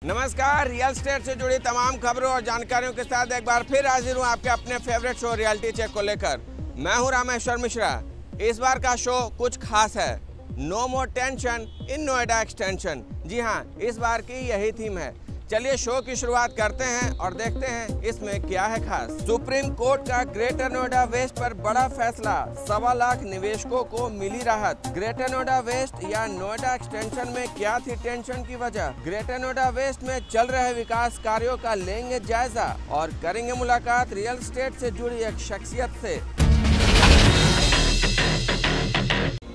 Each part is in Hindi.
नमस्कार, रियल एस्टेट से जुड़ी तमाम खबरों और जानकारियों के साथ एक बार फिर हाजिर हूँ आपके अपने फेवरेट शो रियलिटी चेक को लेकर। मैं हूँ रामेश्वर मिश्रा। इस बार का शो कुछ खास है, no more tension in Noida extension. जी हाँ, इस बार की यही थीम है। चलिए शो की शुरुआत करते हैं और देखते हैं इसमें क्या है खास। सुप्रीम कोर्ट का ग्रेटर नोएडा वेस्ट पर बड़ा फैसला, 1.25 लाख निवेशकों को मिली राहत। ग्रेटर नोएडा वेस्ट या नोएडा एक्सटेंशन में क्या थी टेंशन की वजह? ग्रेटर नोएडा वेस्ट में चल रहे विकास कार्यों का लेंगे जायजा और करेंगे मुलाकात रियल एस्टेट से जुड़ी एक शख्सियत से।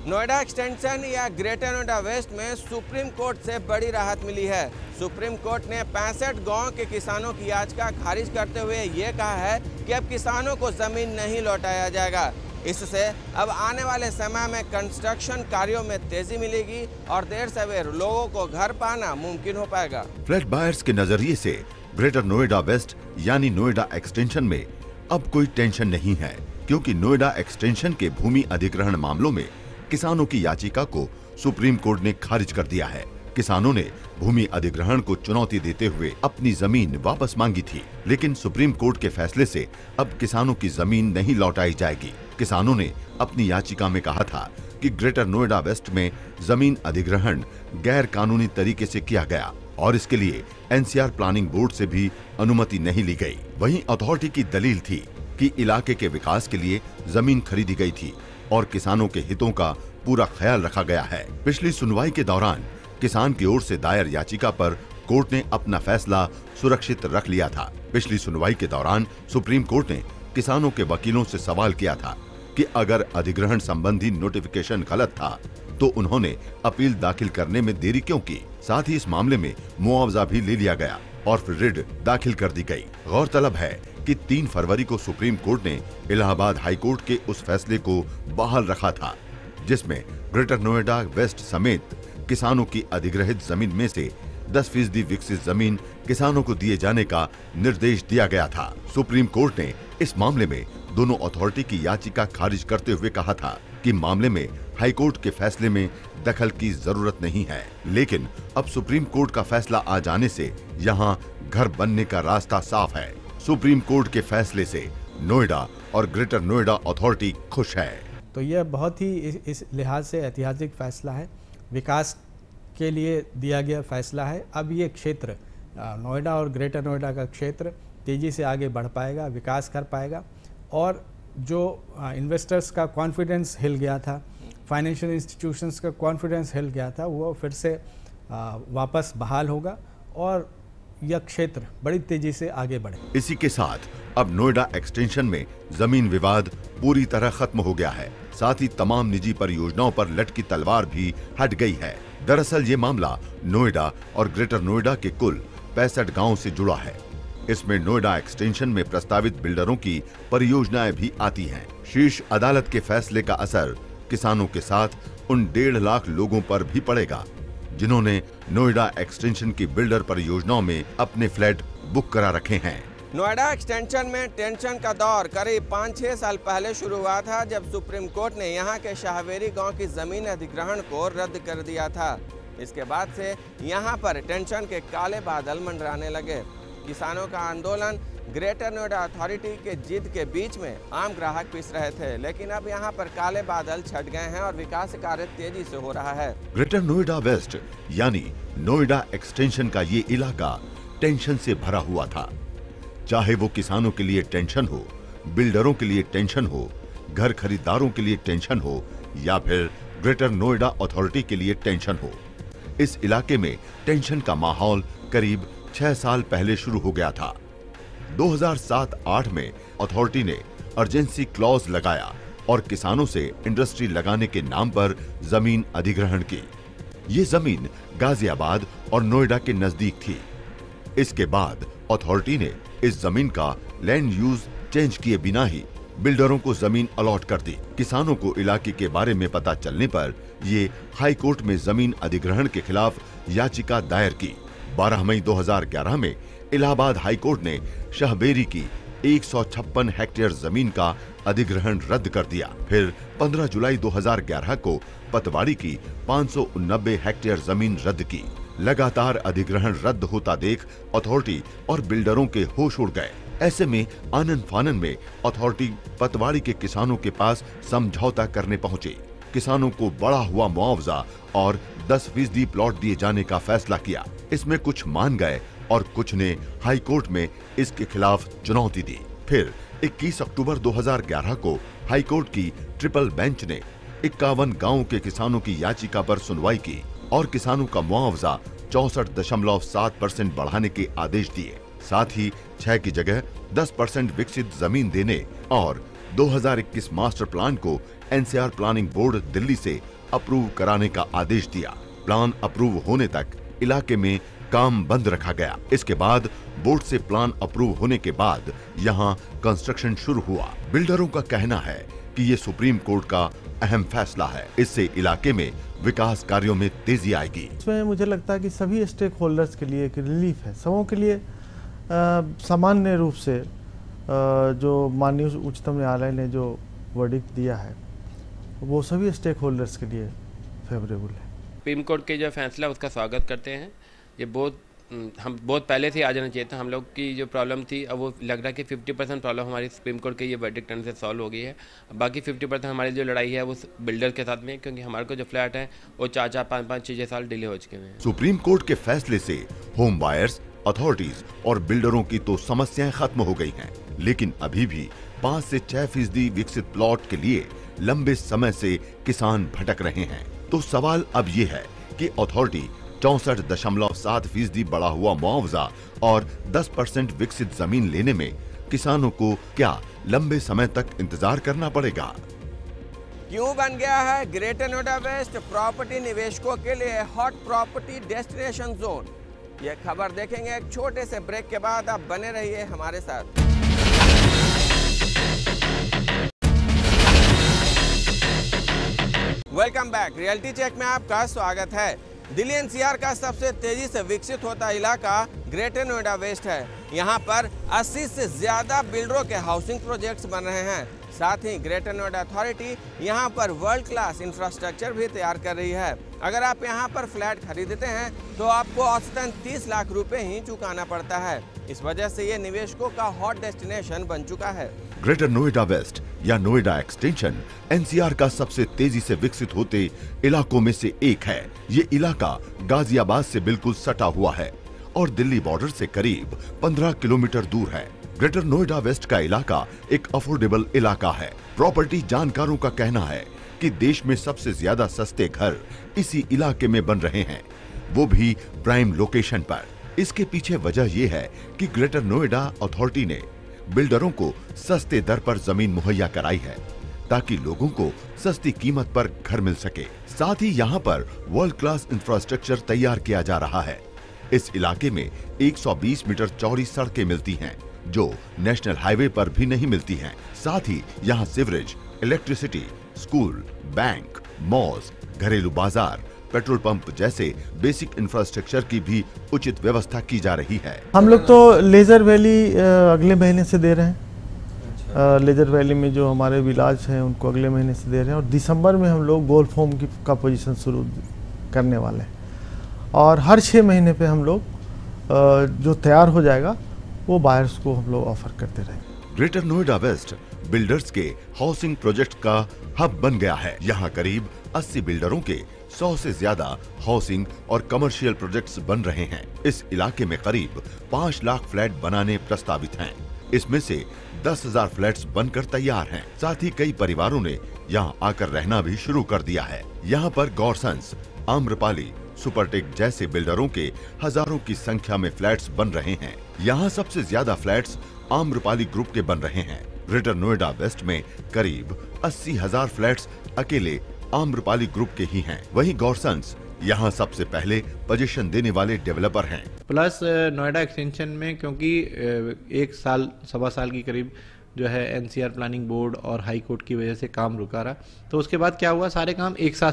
नोएडा एक्सटेंशन या ग्रेटर नोएडा वेस्ट में सुप्रीम कोर्ट से बड़ी राहत मिली है। सुप्रीम कोर्ट ने 65 गांव के किसानों की याचिका खारिज करते हुए ये कहा है कि अब किसानों को जमीन नहीं लौटाया जाएगा। इससे अब आने वाले समय में कंस्ट्रक्शन कार्यों में तेजी मिलेगी और देर सवेर लोगों को घर पाना मुमकिन हो पाएगा। फ्लैट बायर्स के नजरिए से ग्रेटर नोएडा वेस्ट यानी नोएडा एक्सटेंशन में अब कोई टेंशन नहीं है, क्योंकि नोएडा एक्सटेंशन के भूमि अधिग्रहण मामलों में किसानों की याचिका को सुप्रीम कोर्ट ने खारिज कर दिया है। किसानों ने भूमि अधिग्रहण को चुनौती देते हुए अपनी जमीन वापस मांगी थी, लेकिन सुप्रीम कोर्ट के फैसले से अब किसानों की जमीन नहीं लौटाई जाएगी। किसानों ने अपनी याचिका में कहा था कि ग्रेटर नोएडा वेस्ट में जमीन अधिग्रहण गैर कानूनी तरीके से किया गया और इसके लिए एनसीआर प्लानिंग बोर्ड से भी अनुमति नहीं ली गई। वहीं अथॉरिटी की दलील थी कि इलाके के विकास के लिए जमीन खरीदी गई थी और किसानों के हितों का पूरा ख्याल रखा गया है। पिछली सुनवाई के दौरान किसान की ओर से दायर याचिका पर कोर्ट ने अपना फैसला सुरक्षित रख लिया था। पिछली सुनवाई के दौरान सुप्रीम कोर्ट ने किसानों के वकीलों से सवाल किया था कि अगर अधिग्रहण संबंधी नोटिफिकेशन गलत था तो उन्होंने अपील दाखिल करने में देरी क्यों की। साथ ही इस मामले में मुआवजा भी ले लिया गया और फिर रिट दाखिल कर दी गई। गौरतलब है कि 3 फरवरी को सुप्रीम कोर्ट ने इलाहाबाद हाई कोर्ट के उस फैसले को बहाल रखा था जिसमें ग्रेटर नोएडा वेस्ट समेत किसानों की अधिग्रहित जमीन में से 10% विकसित जमीन किसानों को दिए जाने का निर्देश दिया गया था। सुप्रीम कोर्ट ने इस मामले में दोनों अथॉरिटी की याचिका खारिज करते हुए कहा था कि मामले में हाई कोर्ट के फैसले में दखल की जरूरत नहीं है, लेकिन अब सुप्रीम कोर्ट का फैसला आ जाने से यहाँ घर बनने का रास्ता साफ है। सुप्रीम कोर्ट के फैसले से नोएडा और ग्रेटर नोएडा अथॉरिटी खुश है। तो यह बहुत ही इस लिहाज से ऐतिहासिक फैसला है, विकास के लिए दिया गया फैसला है। अब ये क्षेत्र नोएडा और ग्रेटर नोएडा का क्षेत्र तेज़ी से आगे बढ़ पाएगा, विकास कर पाएगा और जो इन्वेस्टर्स का कॉन्फिडेंस हिल गया था, फाइनेंशियल इंस्टीट्यूशंस का कॉन्फिडेंस हिल गया था, वो फिर से वापस बहाल होगा और यह क्षेत्र बड़ी तेजी से आगे बढ़े। इसी के साथ अब नोएडा एक्सटेंशन में जमीन विवाद पूरी तरह खत्म हो गया है। साथ ही तमाम निजी परियोजनाओं पर लटकी तलवार भी हट गई है। दरअसल ये मामला नोएडा और ग्रेटर नोएडा के कुल 65 गाँव से जुड़ा है। इसमें नोएडा एक्सटेंशन में प्रस्तावित बिल्डरों की परियोजनाएं भी आती हैं। शीर्ष अदालत के फैसले का असर किसानों के साथ उन 1.5 लाख लोगों पर भी पड़ेगा जिन्होंने नोएडा एक्सटेंशन की बिल्डर परियोजनाओं में अपने फ्लैट बुक करा रखे हैं। नोएडा एक्सटेंशन में टेंशन का दौर करीब 5-6 साल पहले शुरू हुआ था, जब सुप्रीम कोर्ट ने यहां के शाहवेरी गांव की जमीन अधिग्रहण को रद्द कर दिया था। इसके बाद से यहां पर टेंशन के काले बादल मंडराने लगे। किसानों का आंदोलन, ग्रेटर नोएडा अथॉरिटी के जिद के बीच में आम ग्राहक पिस रहे थे, लेकिन अब यहाँ पर काले बादल छट गए हैं और विकास कार्य तेजी से हो रहा है। ग्रेटर नोएडा वेस्ट यानी नोएडा एक्सटेंशन का ये इलाका टेंशन से भरा हुआ था। चाहे वो किसानों के लिए टेंशन हो, बिल्डरों के लिए टेंशन हो, घर खरीदारों के लिए टेंशन हो या फिर ग्रेटर नोएडा अथॉरिटी के लिए टेंशन हो, इस इलाके में टेंशन का माहौल करीब 6 साल पहले शुरू हो गया था। 2007-8 में अथॉरिटी ने अर्जेंसी क्लॉज लगाया और किसानों से इंडस्ट्री लगाने के नाम पर जमीन अधिग्रहण की। ये जमीन गाजियाबाद और नोएडा के नजदीक थी। इसके बाद अथॉरिटी ने इस जमीन का लैंड यूज चेंज किए बिना ही बिल्डरों को जमीन अलॉट कर दी। किसानों को इलाके के बारे में पता चलने पर ये हाई कोर्ट में जमीन अधिग्रहण के खिलाफ याचिका दायर की। 12 मई 2011 में इलाहाबाद हाई कोर्ट ने शाहबेरी की 156 हेक्टेयर जमीन का अधिग्रहण रद्द कर दिया। फिर 15 जुलाई 2011 को पतवाड़ी की 589 हेक्टेयर जमीन रद्द की। लगातार अधिग्रहण रद्द होता देख अथॉरिटी और बिल्डरों के होश उड़ गए। ऐसे में आनन फानन में अथॉरिटी पतवाड़ी के किसानों के पास समझौता करने पहुंचे। किसानों को बढ़ा हुआ मुआवजा और 10% प्लॉट दिए जाने का फैसला किया। इसमें कुछ मान गए और कुछ ने हाई कोर्ट में इसके खिलाफ चुनौती दी। फिर 21 अक्टूबर 2011 को हाई कोर्ट की ट्रिपल बेंच ने 51 गांवों के किसानों की याचिका पर सुनवाई की और किसानों का मुआवजा 64.7% बढ़ाने के आदेश दिए। साथ ही 6 की जगह 10% विकसित जमीन देने और 2021 मास्टर प्लान को एनसीआर प्लानिंग बोर्ड दिल्ली से अप्रूव कराने का आदेश दिया। प्लान अप्रूव होने तक इलाके में काम बंद रखा गया। इसके बाद बोर्ड से प्लान अप्रूव होने के बाद यहां कंस्ट्रक्शन शुरू हुआ। बिल्डरों का कहना है कि ये सुप्रीम कोर्ट का अहम फैसला है। इससे इलाके में विकास कार्यों में तेजी आएगी। इसमें मुझे लगता है कि सभी स्टेक होल्डर्स के लिए एक रिलीफ है। सबों के लिए सामान्य रूप से जो माननीय उच्चतम न्यायालय ने जो वर्डिक्ट दिया है वो सभी स्टेक होल्डर्स के लिए फेवरेबल है। सुप्रीम कोर्ट के जो फैसला उसका स्वागत करते हैं। ये हम बहुत पहले से आ जाना चाहिए था। हम लोग की जो प्रॉब्लम थी अब वो लग रहा है कि 50% प्रॉब्लम हमारी सुप्रीम कोर्ट के ये वर्डिक्ट से सॉल्व हो गई है। बाकी 50% हमारी जो लड़ाई है वो बिल्डर के साथ में, क्योंकि हमारे को जो फ्लैट है वो 4-4, 5-5, 6-6 साल डिले हो चुके हैं। सुप्रीम कोर्ट के फैसले से होम बायर्स, अथॉरिटीज और बिल्डरों की तो समस्याएं खत्म हो गई हैं, लेकिन अभी भी 5 से 6% विकसित प्लॉट के लिए लंबे समय से किसान भटक रहे हैं। तो सवाल अब ये है कि अथॉरिटी 64.7% बढ़ा हुआ मुआवजा और 10% विकसित जमीन लेने में किसानों को क्या लंबे समय तक इंतजार करना पड़ेगा? क्यों बन गया है ग्रेटर नोएडा वेस्ट प्रॉपर्टी निवेशकों के लिए हॉट प्रॉपर्टी डेस्टिनेशन जोन? ये खबर देखेंगे एक छोटे से ब्रेक के बाद। आप बने रहिए हमारे साथ। Welcome back. रियलिटी चेक में आपका स्वागत है। दिल्ली एनसीआर का सबसे तेजी से विकसित होता इलाका ग्रेटर नोएडा वेस्ट है। यहाँ पर 80 से ज्यादा बिल्डरों के हाउसिंग प्रोजेक्ट्स बन रहे हैं। साथ ही ग्रेटर नोएडा अथॉरिटी यहाँ पर वर्ल्ड क्लास इंफ्रास्ट्रक्चर भी तैयार कर रही है। अगर आप यहाँ पर फ्लैट खरीदते हैं तो आपको औसतन 30 लाख रुपए ही चुकाना पड़ता है। इस वजह से ये निवेशकों का हॉट डेस्टिनेशन बन चुका है। ग्रेटर नोएडा वेस्ट या नोएडा एक्सटेंशन एनसीआर का सबसे तेजी से विकसित होते इलाकों में से एक है। ये इलाका गाजियाबाद से बिल्कुल सटा हुआ है और दिल्ली बॉर्डर से करीब 15 किलोमीटर दूर है। ग्रेटर नोएडा वेस्ट का इलाका एक अफोर्डेबल इलाका है। प्रॉपर्टी जानकारों का कहना है कि देश में सबसे ज्यादा सस्ते घर इसी इलाके में बन रहे हैं, वो भी प्राइम लोकेशन पर। इसके पीछे वजह यह है कि ग्रेटर नोएडा अथॉरिटी ने बिल्डरों को सस्ते दर पर जमीन मुहैया कराई है ताकि लोगों को सस्ती कीमत पर घर मिल सके। साथ ही यहाँ पर वर्ल्ड क्लास इंफ्रास्ट्रक्चर तैयार किया जा रहा है। इस इलाके में 120 मीटर चौड़ी सड़कें मिलती हैं, जो नेशनल हाईवे पर भी नहीं मिलती हैं। साथ ही यहाँ sewerage, electricity, school, bank, mosque, घरेलू बाजार, पेट्रोल पंप जैसे बेसिक इंफ्रास्ट्रक्चर की भी उचित व्यवस्था की जा रही है। हम लोग तो लेजर वैली अगले महीने से दे रहे हैं। लेजर वैली में जो हमारे विलाज हैं उनको अगले महीने से दे रहे हैं और दिसंबर में हम लोग गोल्फ होम का पोजीशन शुरू करने वाले हैं। और हर 6 महीने पे हम लोग जो तैयार हो जाएगा वो बायर्स को हम लोग ऑफर करते रहेंगे। ग्रेटर नोएडा वेस्ट बिल्डर्स के हाउसिंग प्रोजेक्ट का हब बन गया है। यहाँ करीब 80 बिल्डरों के 100 से ज्यादा हाउसिंग और कमर्शियल प्रोजेक्ट्स बन रहे हैं। इस इलाके में करीब 5 लाख फ्लैट बनाने प्रस्तावित हैं। इसमें से 10,000 फ्लैट्स बनकर तैयार हैं। साथ ही कई परिवारों ने यहाँ आकर रहना भी शुरू कर दिया है। यहाँ पर गौरसंस, आम्रपाली, सुपरटेक जैसे बिल्डरों के हजारों की संख्या में फ्लैट्स बन रहे हैं। यहाँ सबसे ज्यादा फ्लैट्स आम्रपाली ग्रुप के बन रहे हैं। ग्रेटर नोएडा वेस्ट में करीब 80,000 फ्लैट्स अकेले आम्रपाली ग्रुप के ही हैं। वहीं गौरसंस यहाँ सबसे पहले पोजीशन देने वाले डेवलपर हैं। प्लस नोएडा एक्सटेंशन में क्योंकि 1 साल, 1.25 साल की करीब जो है एनसीआर प्लानिंग बोर्ड और हाई कोर्ट की वजह से काम रुका रहा, तो उसके बाद क्या हुआ, सारे काम एक साथ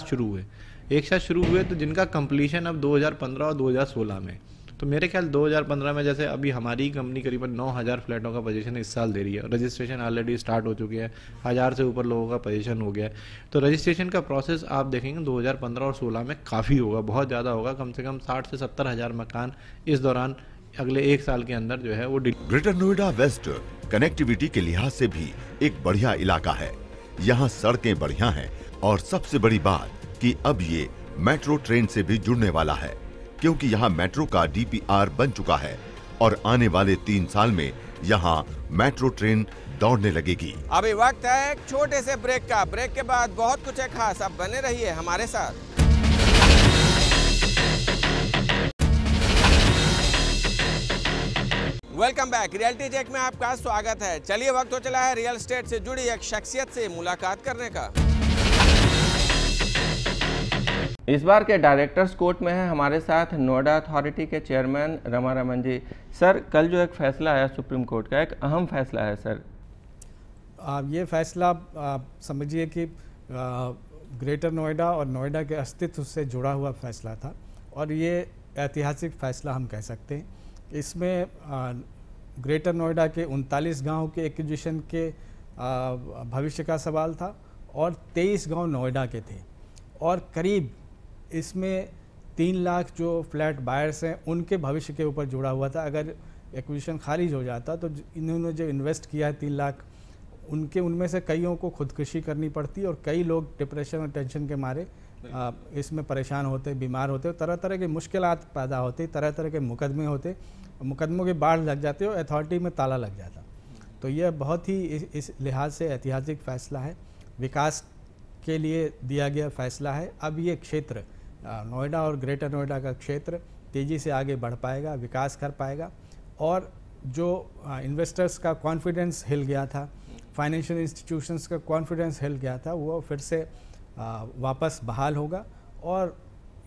शुरू हुए तो जिनका कंप्लीशन अब 2015 और 2016 में, तो मेरे ख्याल 2015 में जैसे अभी हमारी कंपनी करीबन 9000 फ्लैटों का पोजीशन इस साल दे रही है, रजिस्ट्रेशन ऑलरेडी स्टार्ट हो चुके हैं, 1000 से ऊपर लोगों का पोजीशन हो गया है। तो रजिस्ट्रेशन का प्रोसेस आप देखेंगे 2015 और 16 में काफ़ी होगा, बहुत ज़्यादा होगा, कम से कम 60 से 70 हज़ार मकान इस दौरान अगले एक साल के अंदर जो है वो ग्रेटर नोएडा वेस्ट कनेक्टिविटी के लिहाज से भी एक बढ़िया इलाका है। यहाँ सड़कें बढ़िया हैं और सबसे बड़ी बात कि अब ये मेट्रो ट्रेन से भी जुड़ने वाला है, क्योंकि यहाँ मेट्रो का DPR बन चुका है और आने वाले 3 साल में यहाँ मेट्रो ट्रेन दौड़ने लगेगी। अभी वक्त है एक छोटे से ब्रेक का। ब्रेक के बाद बहुत कुछ है खास, अब बने रहिए हमारे साथ। Welcome back. रियलिटी चेक में आपका स्वागत है। चलिए वक्त हो चला है रियल एस्टेट से जुड़ी एक शख्सियत से मुलाकात करने का। इस बार के डायरेक्टर्स कोर्ट में है हमारे साथ नोएडा अथॉरिटी के चेयरमैन रमा रमन जी। सर, कल जो एक फैसला आया सुप्रीम कोर्ट का, एक अहम फैसला है सर। ये फैसला समझिए कि ग्रेटर नोएडा और नोएडा के अस्तित्व से जुड़ा हुआ फैसला था और ये ऐतिहासिक फैसला हम कह सकते हैं। इसमें ग्रेटर नोएडा के 39 गांव के एक्विजिशन के भविष्य का सवाल था और 23 गांव नोएडा के थे और करीब इसमें 3 लाख जो फ्लैट बायर्स हैं उनके भविष्य के ऊपर जुड़ा हुआ था। अगर एक्विजिशन खारिज हो जाता तो इन्होंने जो इन्वेस्ट किया है 3 लाख, उनमें से कईयों को खुदकुशी करनी पड़ती और कई लोग डिप्रेशन और टेंशन के मारे इसमें परेशान होते, बीमार होते, तरह तरह के मुश्किलात पैदा होती, तरह तरह के मुकदमे होते, मुकदमों की बाढ़ लग जाती और अथॉरिटी में ताला लग जाता। तो यह बहुत ही इस लिहाज से ऐतिहासिक फ़ैसला है, विकास के लिए दिया गया फ़ैसला है। अब ये क्षेत्र नोएडा और ग्रेटर नोएडा का क्षेत्र तेज़ी से आगे बढ़ पाएगा, विकास कर पाएगा और जो इन्वेस्टर्स का कॉन्फिडेंस हिल गया था, फाइनेंशियल इंस्टीट्यूशंस का कॉन्फिडेंस हिल गया था, वो फिर से वापस बहाल होगा और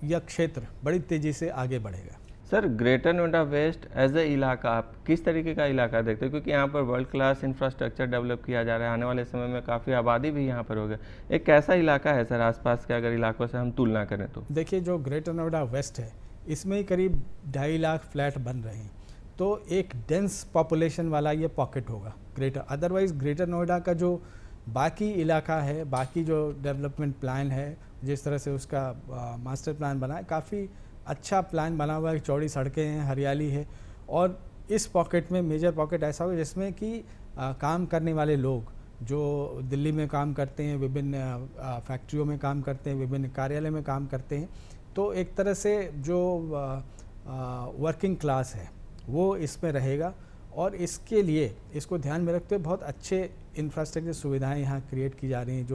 यह क्षेत्र बड़ी तेज़ी से आगे बढ़ेगा। Sir, Greater Noida West as a इलाका आप किस तरीके का इलाका देखते हैं? क्योंकि यहाँ पर वर्ल्ड क्लास इंफ्रास्ट्रक्चर डेवलप किया जा रहा है, आने वाले समय में काफ़ी आबादी भी यहाँ पर होगा। एक कैसा इलाका है सर आसपास के अगर इलाकों से हम तुलना करें तो? देखिए, जो ग्रेटर नोएडा वेस्ट है इसमें ही करीब 2.5 लाख फ्लैट बन रहे हैं, तो एक डेंस पॉपुलेशन वाला ये पॉकेट होगा ग्रेटर। अदरवाइज़ ग्रेटर नोएडा का जो बाकी इलाका है, बाकी जो डेवलपमेंट प्लान है, जिस तरह से उसका मास्टर प्लान बना है, काफ़ी अच्छा प्लान बना हुआ है, चौड़ी सड़कें हैं, हरियाली है और इस पॉकेट में मेजर पॉकेट ऐसा होगा जिसमें कि काम करने वाले लोग जो दिल्ली में काम करते हैं, विभिन्न फैक्ट्रियों में काम करते हैं, विभिन्न कार्यालय में काम करते हैं, तो एक तरह से जो वर्किंग क्लास है वो इसमें रहेगा और इसके लिए इसको ध्यान में रखते हुए बहुत अच्छे इंफ्रास्ट्रक्चर सुविधाएं यहाँ क्रिएट की जा रही हैं।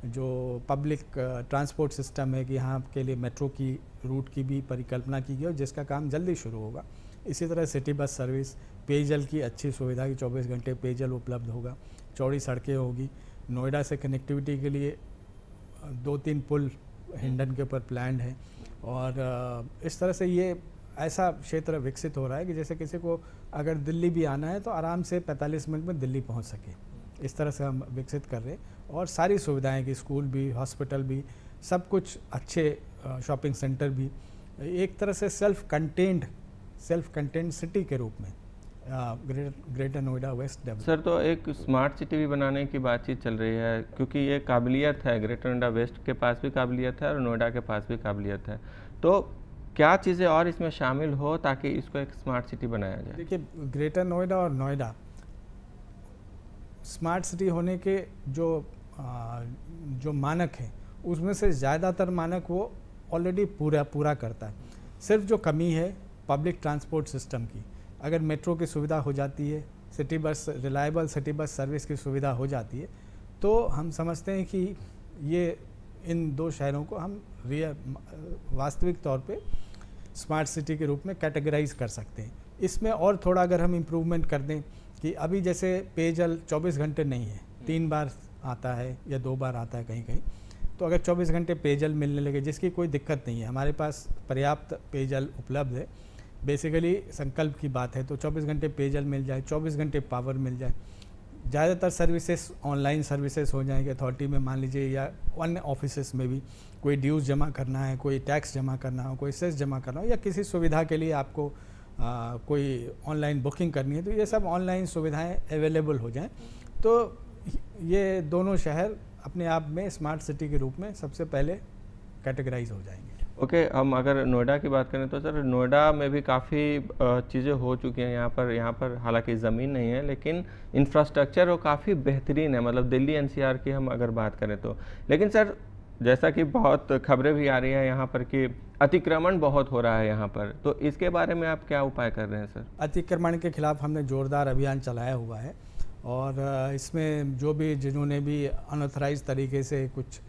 जो पब्लिक ट्रांसपोर्ट सिस्टम है कि यहाँ के लिए मेट्रो की रूट की भी परिकल्पना की गई और जिसका काम जल्दी शुरू होगा। इसी तरह सिटी बस सर्विस, पेयजल की अच्छी सुविधा की 24 घंटे पेयजल उपलब्ध होगा, चौड़ी सड़कें होगी, नोएडा से कनेक्टिविटी के लिए 2-3 पुल हिंडन के ऊपर प्लान है और इस तरह से ये ऐसा क्षेत्र विकसित हो रहा है कि जैसे किसी को अगर दिल्ली भी आना है तो आराम से 45 मिनट में दिल्ली पहुंच सके। इस तरह से हम विकसित कर रहे हैं और सारी सुविधाएं की, स्कूल भी, हॉस्पिटल भी, सब कुछ अच्छे, शॉपिंग सेंटर भी, एक तरह से सेल्फ कंटेंड सिटी के रूप में Greater Noida West develop. Sir, तो एक स्मार्ट सिटी भी बनाने की बातचीत चल रही है क्योंकि ये काबिलियत है, ग्रेटर नोएडा वेस्ट के पास भी काबिलियत है और नोएडा के पास भी काबिलियत है, तो क्या चीज़ें और इसमें शामिल हो ताकि इसको एक स्मार्ट सिटी बनाया जाए? देखिए, ग्रेटर नोएडा और नोएडा स्मार्ट सिटी होने के जो मानक हैं उसमें से ज़्यादातर मानक वो ऑलरेडी पूरा करता है। सिर्फ जो कमी है पब्लिक ट्रांसपोर्ट सिस्टम की, अगर मेट्रो की सुविधा हो जाती है, city bus, reliable city bus service की सुविधा हो जाती है, तो हम समझते हैं कि ये इन 2 शहरों को हम वास्तविक तौर पे स्मार्ट सिटी के रूप में कैटेगराइज कर सकते हैं। इसमें और थोड़ा अगर हम इम्प्रूवमेंट कर दें कि अभी जैसे पेयजल 24 घंटे नहीं है, 3 बार आता है या 2 बार आता है कहीं कहीं, तो अगर 24 घंटे पेयजल मिलने लगे, जिसकी कोई दिक्कत नहीं है, हमारे पास पर्याप्त पेयजल उपलब्ध है, बेसिकली संकल्प की बात है, तो 24 घंटे पेयजल मिल जाए, 24 घंटे पावर मिल जाए, ज़्यादातर सर्विसेज ऑनलाइन सर्विसेज हो जाएंगे अथॉरिटी में, मान लीजिए, या अन्य ऑफिसेस में भी कोई ड्यूज़ जमा करना है, कोई टैक्स जमा करना हो, कोई सेस जमा करना हो या किसी सुविधा के लिए आपको कोई ऑनलाइन बुकिंग करनी है तो ये सब ऑनलाइन सुविधाएं अवेलेबल हो जाएं, तो ये दोनों शहर अपने आप में स्मार्ट सिटी के रूप में सबसे पहले कैटेगराइज हो जाएंगे। ओके, हम अगर नोएडा की बात करें तो सर नोएडा में भी काफ़ी चीज़ें हो चुकी हैं यहाँ पर हालांकि ज़मीन नहीं है लेकिन इंफ्रास्ट्रक्चर वो काफ़ी बेहतरीन है, मतलब दिल्ली एनसीआर की हम अगर बात करें तो। लेकिन सर जैसा कि बहुत खबरें भी आ रही हैं यहाँ पर कि अतिक्रमण बहुत हो रहा है यहाँ पर, तो इसके बारे में आप क्या उपाय कर रहे हैं सर? अतिक्रमण के खिलाफ हमने जोरदार अभियान चलाया हुआ है और इसमें जो भी जिन्होंने भी अनऑथराइज तरीके से कुछ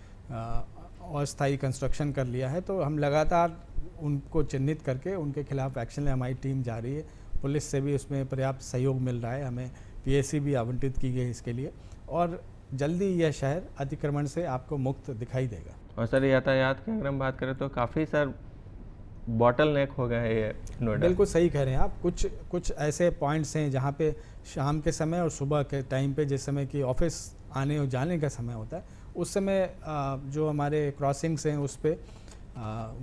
अस्थायी कंस्ट्रक्शन कर लिया है तो हम लगातार उनको चिन्हित करके उनके खिलाफ एक्शन ले हमारी टीम जा रही है। पुलिस से भी उसमें पर्याप्त सहयोग मिल रहा है, हमें पीएसी भी आवंटित की गई इसके लिए और जल्दी यह शहर अतिक्रमण से आपको मुक्त दिखाई देगा। और सर यातायात की अगर हम बात करें तो काफ़ी सर बॉटल नेक हो गया है ये नोएडा। बिल्कुल सही कह रहे हैं आप। कुछ ऐसे पॉइंट्स हैं जहाँ पे शाम के समय और सुबह के टाइम पे जिस समय कि ऑफिस आने और जाने का समय होता है उस समय जो हमारे क्रॉसिंग्स हैं उस पर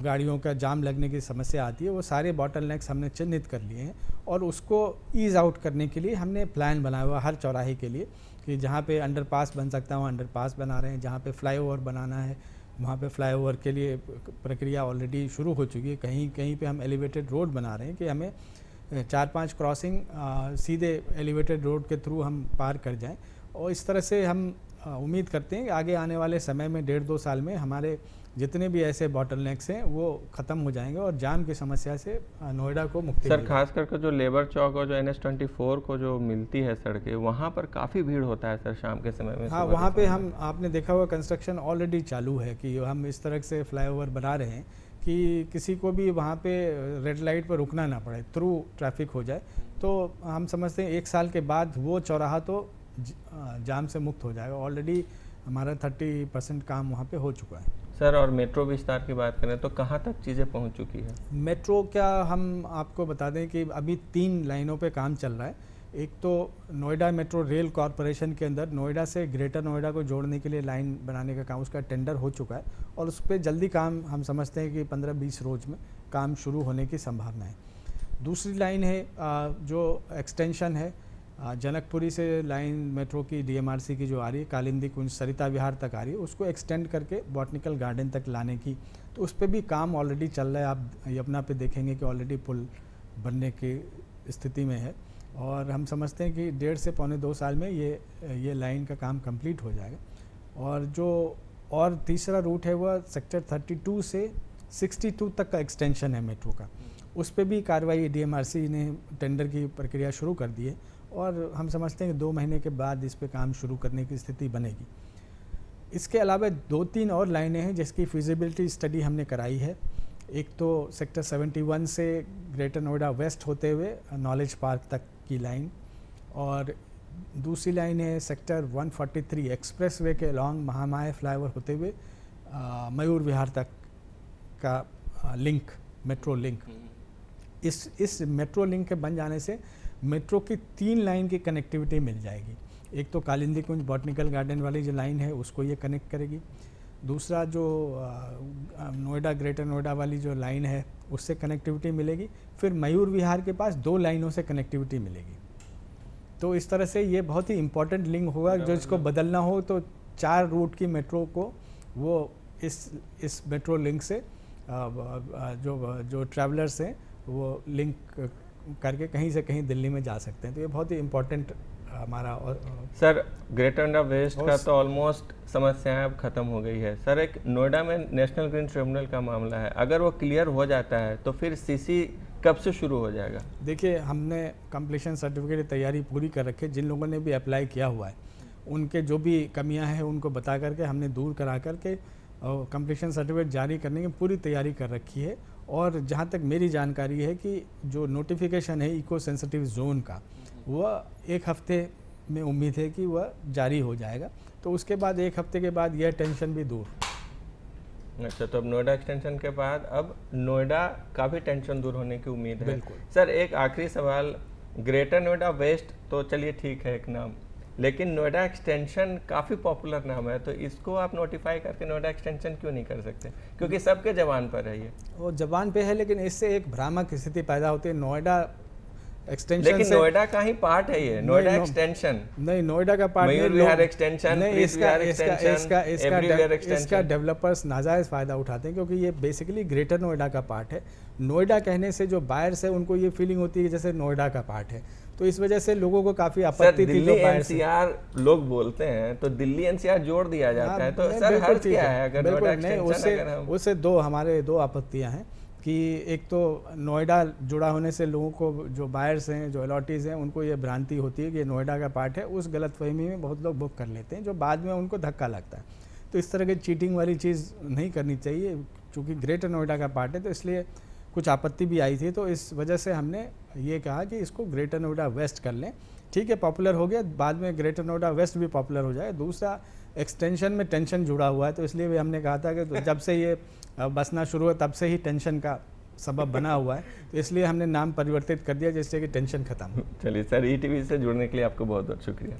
गाड़ियों का जाम लगने की समस्या आती है, वो सारे बॉटल नेक्स हमने चिन्हित कर लिए हैं और उसको ईज़ आउट करने के लिए हमने प्लान बनाया हुआ हर चौराहे के लिए कि जहाँ पे अंडरपास बन सकता है वहाँ अंडरपास बना रहे हैं, जहाँ पे फ्लाईओवर बनाना है वहाँ पे फ्लाईओवर के लिए प्रक्रिया ऑलरेडी शुरू हो चुकी है। कहीं कहीं पे हम एलिवेटेड रोड बना रहे हैं कि हमें 4-5 क्रॉसिंग सीधे एलिवेटेड रोड के थ्रू हम पार कर जाएं और इस तरह से हम उम्मीद करते हैं कि आगे आने वाले समय में 1.5-2 साल में हमारे जितने भी ऐसे बॉटलनेक्स हैं वो ख़त्म हो जाएंगे और जाम की समस्या से नोएडा को मुक्ति सर खास करके जो लेबर चौक और जो NH24 को जो मिलती है सड़कें वहाँ पर काफ़ी भीड़ होता है सर शाम के समय में। हाँ, वहाँ पे हम आपने देखा हुआ कंस्ट्रक्शन ऑलरेडी चालू है कि हम इस तरह से फ्लाईओवर बना रहे हैं कि किसी को भी वहाँ पे रेड लाइट पर रुकना ना पड़े, थ्रू ट्रैफिक हो जाए। तो हम समझते हैं 1 साल के बाद वो चौराहा तो जाम से मुक्त हो जाएगा। ऑलरेडी हमारा 30% काम वहाँ पे हो चुका है। सर और मेट्रो विस्तार की बात करें तो कहाँ तक चीज़ें पहुँच चुकी है? मेट्रो क्या हम आपको बता दें कि अभी 3 लाइनों पे काम चल रहा है। एक तो नोएडा मेट्रो रेल कॉरपोरेशन के अंदर नोएडा से ग्रेटर नोएडा को जोड़ने के लिए लाइन बनाने का काम, उसका टेंडर हो चुका है और उस पर जल्दी काम हम समझते हैं कि 15-20 रोज में काम शुरू होने की संभावना है। दूसरी लाइन है जो एक्सटेंशन है जनकपुरी से लाइन मेट्रो की DMRC की जो आ रही है कालिंदी कुंज सरिता विहार तक आ रही है, उसको एक्सटेंड करके बॉटनिकल गार्डन तक लाने की, तो उस पर भी काम ऑलरेडी चल रहा है। आप यमुना पे देखेंगे कि ऑलरेडी पुल बनने की स्थिति में है और हम समझते हैं कि 1.5 से पौने 2 साल में ये लाइन का काम कंप्लीट हो जाएगा। और तीसरा रूट है वह सेक्टर 32 से 62 तक का एक्सटेंशन है मेट्रो का, उस पर भी कार्रवाई DMRC ने टेंडर की प्रक्रिया शुरू कर दी है और हम समझते हैं कि 2 महीने के बाद इस पे काम शुरू करने की स्थिति बनेगी। इसके अलावा 2-3 और लाइनें हैं जिसकी फिजिबिलिटी स्टडी हमने कराई है। एक तो सेक्टर 71 से ग्रेटर नोएडा वेस्ट होते हुए नॉलेज पार्क तक की लाइन और दूसरी लाइन है सेक्टर 143 एक्सप्रेस वे के लॉन्ग महामाया फ्लाईओवर होते हुए मयूर विहार तक का लिंक, मेट्रो लिंक। इस मेट्रो लिंक के बन जाने से मेट्रो की 3 लाइन की कनेक्टिविटी मिल जाएगी। एक तो कालिंदी कुंज बॉटनिकल गार्डन वाली जो लाइन है उसको ये कनेक्ट करेगी, दूसरा जो नोएडा ग्रेटर नोएडा वाली जो लाइन है उससे कनेक्टिविटी मिलेगी, फिर मयूर विहार के पास 2 लाइनों से कनेक्टिविटी मिलेगी। तो इस तरह से ये बहुत ही इम्पोर्टेंट लिंक होगा, जो इसको बदलना हो तो 4 रूट की मेट्रो को वो इस मेट्रो लिंक से जो ट्रैवलर्स हैं वो लिंक करके कहीं से कहीं दिल्ली में जा सकते हैं। तो ये बहुत ही इम्पोर्टेंट हमारा। सर ग्रेटर नोएडा वेस्ट का तो ऑलमोस्ट समस्याएं अब खत्म हो गई है। सर एक नोएडा में नेशनल ग्रीन ट्रिब्यूनल का मामला है, अगर वो क्लियर हो जाता है तो फिर CC कब से शुरू हो जाएगा? देखिए हमने कंप्लीशन सर्टिफिकेट की तैयारी पूरी कर रखी है। जिन लोगों ने भी अप्लाई किया हुआ है उनके जो भी कमियां हैं उनको बता करके हमने दूर करा करके कंप्लीशन सर्टिफिकेट जारी करने की पूरी तैयारी कर रखी है। और जहाँ तक मेरी जानकारी है कि जो नोटिफिकेशन है इको सेंसिटिव जोन का वह 1 हफ्ते में उम्मीद है कि वह जारी हो जाएगा, तो उसके बाद 1 हफ्ते के बाद यह टेंशन भी दूर। अच्छा, तो अब नोएडा एक्सटेंशन के बाद अब नोएडा का भी टेंशन दूर होने की उम्मीद है। बिल्कुल। सर एक आखिरी सवाल, ग्रेटर नोएडा वेस्ट तो चलिए ठीक है एक नाम, लेकिन नोएडा एक्सटेंशन काफ़ी पॉपुलर नाम है, तो इसको आप नोटिफाई करके नोएडा एक्सटेंशन क्यों नहीं कर सकते? क्योंकि सबके जबान पर है ये। वो जबान पे है, लेकिन इससे एक भ्रामक स्थिति पैदा होती है। नोएडा एक्सटेंशन लेकिन से नोएडा का ही पार्ट है ये, नोएडा एक्सटेंशन नहीं, नोएडा का पार्ट मयूर विहार एक्सटेंशन, नहीं, एवरीवेयर इसका एक्सटेंशन। डेवलपर्स नाजायज़ फ़ायदा उठाते हैं, क्योंकि ये बेसिकली ग्रेटर नोएडा का पार्ट है। नोएडा कहने से जो बायर्स है उनको ये फीलिंग होती है कि जैसे नोएडा का पार्ट है, तो इस वजह से लोगों को काफ़ी आपत्ति थी। दिल्ली एनसीआर लोग बोलते हैं तो दिल्ली एनसीआर जोड़ दिया जाता है, तो सर हर्ज क्या है अगर नोएडा एक्सटेंशन अगर हम उससे हमारे दो आपत्तियां हैं कि एक तो नोएडा जुड़ा होने से लोगों को, जो बायर्स हैं, जो अलॉटीज़ हैं, उनको ये भ्रांति होती है कि नोएडा का पार्ट है। उस गलतफहमी में बहुत लोग बुक कर लेते हैं, जो बाद में उनको धक्का लगता है। तो इस तरह की चीटिंग वाली चीज़ नहीं करनी चाहिए, क्योंकि ग्रेटर नोएडा का पार्ट है, तो इसलिए कुछ आपत्ति भी आई थी। तो इस वजह से हमने ये कहा कि इसको ग्रेटर नोएडा वेस्ट कर लें। ठीक है, पॉपुलर हो गया, बाद में ग्रेटर नोएडा वेस्ट भी पॉपुलर हो जाए। दूसरा, एक्सटेंशन में टेंशन जुड़ा हुआ है, तो इसलिए भी हमने कहा था कि तो जब से ये बसना शुरू हुआ तब से ही टेंशन का सबब बना हुआ है, तो इसलिए हमने नाम परिवर्तित कर दिया जिससे कि टेंशन खत्म हो। चलिए सर, ईटीवी से जुड़ने के लिए आपको बहुत बहुत शुक्रिया।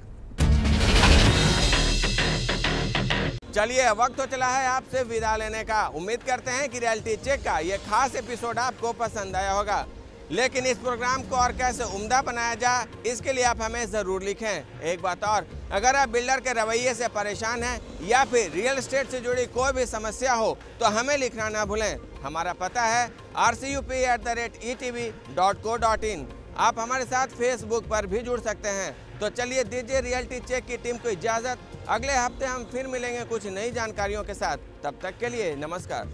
चलिए, वक्त तो चला है आपसे विदा लेने का। उम्मीद करते हैं कि रियलिटी चेक का ये खास एपिसोड आपको पसंद आया होगा, लेकिन इस प्रोग्राम को और कैसे उम्दा बनाया जाए, इसके लिए आप हमें ज़रूर लिखें। एक बात और, अगर आप बिल्डर के रवैये से परेशान हैं या फिर रियल एस्टेट से जुड़ी कोई भी समस्या हो तो हमें लिखना ना भूलें। हमारा पता है rcup@etv.co.in। आप हमारे साथ फेसबुक पर भी जुड़ सकते हैं। तो चलिए, दीजिए रियलिटी चेक की टीम को इजाज़त। अगले हफ्ते हम फिर मिलेंगे कुछ नई जानकारियों के साथ। तब तक के लिए नमस्कार।